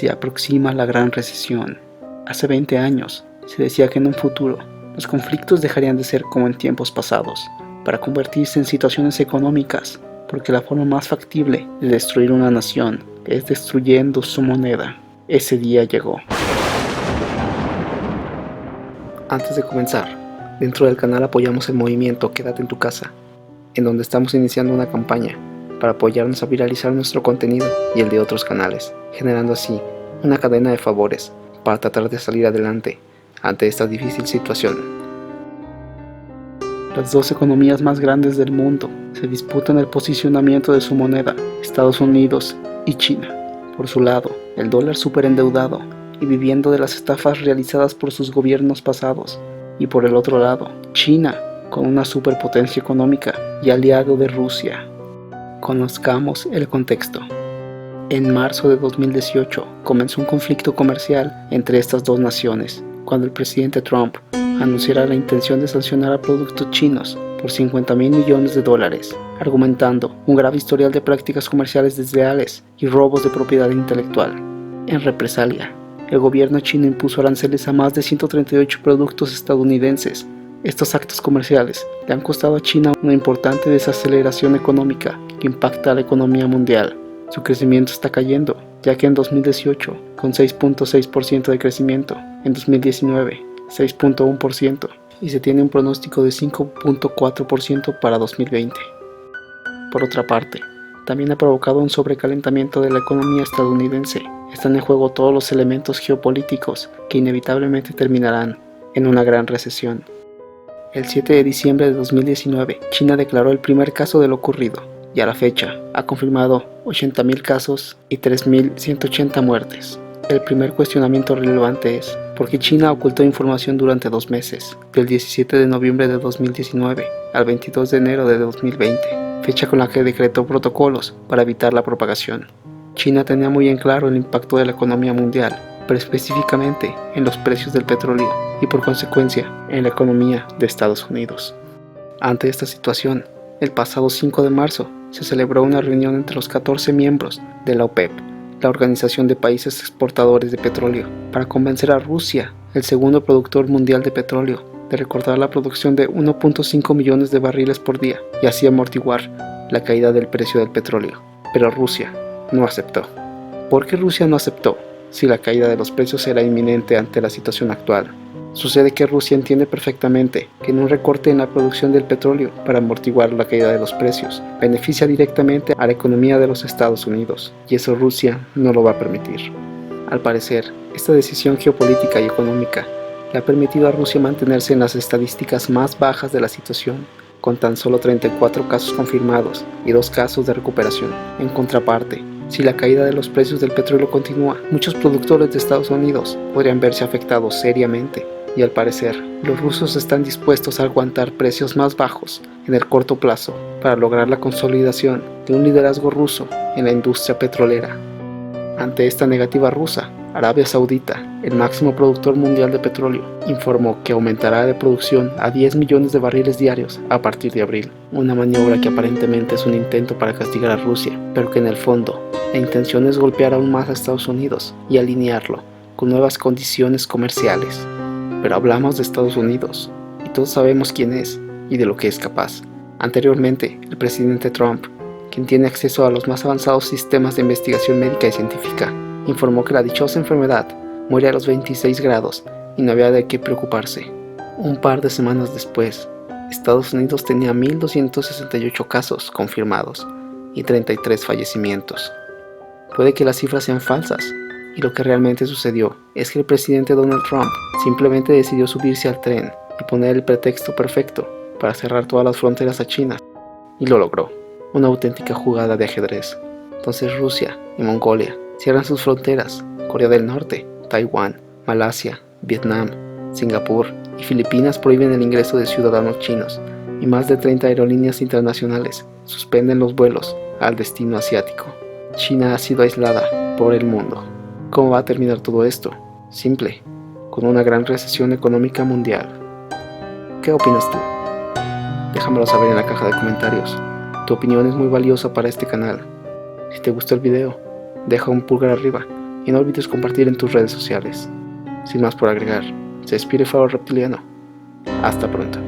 se aproxima la gran recesión. Hace 20 años se decía que en un futuro los conflictos dejarían de ser como en tiempos pasados, para convertirse en situaciones económicas, porque la forma más factible de destruir una nación es destruyendo su moneda. Ese día llegó. Antes de comenzar, dentro del canal apoyamos el movimiento Quédate en tu casa, en donde estamos iniciando una campaña para apoyarnos a viralizar nuestro contenido y el de otros canales, generando así una cadena de favores para tratar de salir adelante ante esta difícil situación. Las dos economías más grandes del mundo se disputan el posicionamiento de su moneda, Estados Unidos y China. Por su lado, el dólar superendeudado y viviendo de las estafas realizadas por sus gobiernos pasados, y por el otro lado, China, con una superpotencia económica y aliado de Rusia. Conozcamos el contexto. En marzo de 2018 comenzó un conflicto comercial entre estas dos naciones, cuando el presidente Trump anunciara la intención de sancionar a productos chinos por $50.000 millones, argumentando un grave historial de prácticas comerciales desleales y robos de propiedad intelectual. En represalia, el gobierno chino impuso aranceles a más de 138 productos estadounidenses. Estos actos comerciales le han costado a China una importante desaceleración económica que impacta a la economía mundial. Su crecimiento está cayendo, ya que en 2018, con 6.6% de crecimiento, en 2019, 6.1%, y se tiene un pronóstico de 5.4% para 2020. Por otra parte, también ha provocado un sobrecalentamiento de la economía estadounidense. Están en juego todos los elementos geopolíticos que inevitablemente terminarán en una gran recesión. El 7 de diciembre de 2019, China declaró el primer caso de lo ocurrido, y a la fecha ha confirmado 80.000 casos y 3.180 muertes. El primer cuestionamiento relevante es ¿por qué China ocultó información durante 2 meses, del 17 de noviembre de 2019 al 22 de enero de 2020, fecha con la que decretó protocolos para evitar la propagación? China tenía muy en claro el impacto de la economía mundial, pero específicamente en los precios del petróleo y por consecuencia en la economía de Estados Unidos. Ante esta situación, el pasado 5 de marzo se celebró una reunión entre los 14 miembros de la OPEP, la Organización de Países Exportadores de Petróleo, para convencer a Rusia, el segundo productor mundial de petróleo, de recortar la producción de 1.5 millones de barriles por día y así amortiguar la caída del precio del petróleo. Pero Rusia no aceptó. ¿Por qué Rusia no aceptó si la caída de los precios era inminente ante la situación actual? Sucede que Rusia entiende perfectamente que en un recorte en la producción del petróleo para amortiguar la caída de los precios beneficia directamente a la economía de los Estados Unidos, y eso Rusia no lo va a permitir. Al parecer, esta decisión geopolítica y económica le ha permitido a Rusia mantenerse en las estadísticas más bajas de la situación, con tan solo 34 casos confirmados y 2 casos de recuperación. En contraparte, si la caída de los precios del petróleo continúa, muchos productores de Estados Unidos podrían verse afectados seriamente, y al parecer, los rusos están dispuestos a aguantar precios más bajos en el corto plazo para lograr la consolidación de un liderazgo ruso en la industria petrolera. Ante esta negativa rusa, Arabia Saudita, el máximo productor mundial de petróleo, informó que aumentará la producción a 10 millones de barriles diarios a partir de abril, una maniobra que aparentemente es un intento para castigar a Rusia, pero que en el fondo la intención es golpear aún más a Estados Unidos y alinearlo con nuevas condiciones comerciales. Pero hablamos de Estados Unidos, y todos sabemos quién es y de lo que es capaz. Anteriormente, el presidente Trump, quien tiene acceso a los más avanzados sistemas de investigación médica y científica, informó que la dichosa enfermedad muere a los 26 grados y no había de qué preocuparse. Un par de semanas después, Estados Unidos tenía 1.268 casos confirmados y 33 fallecimientos. Puede que las cifras sean falsas, y lo que realmente sucedió es que el presidente Donald Trump simplemente decidió subirse al tren y poner el pretexto perfecto para cerrar todas las fronteras a China, y lo logró. Una auténtica jugada de ajedrez. Entonces Rusia y Mongolia cierran sus fronteras, Corea del Norte, Taiwán, Malasia, Vietnam, Singapur y Filipinas prohíben el ingreso de ciudadanos chinos, y más de 30 aerolíneas internacionales suspenden los vuelos al destino asiático. China ha sido aislada por el mundo. ¿Cómo va a terminar todo esto? Simple, con una gran recesión económica mundial. ¿Qué opinas tú? Déjamelo saber en la caja de comentarios. Tu opinión es muy valiosa para este canal. Si te gustó el video, deja un pulgar arriba y no olvides compartir en tus redes sociales. Sin más por agregar, se despide Faro Reptiliano. Hasta pronto.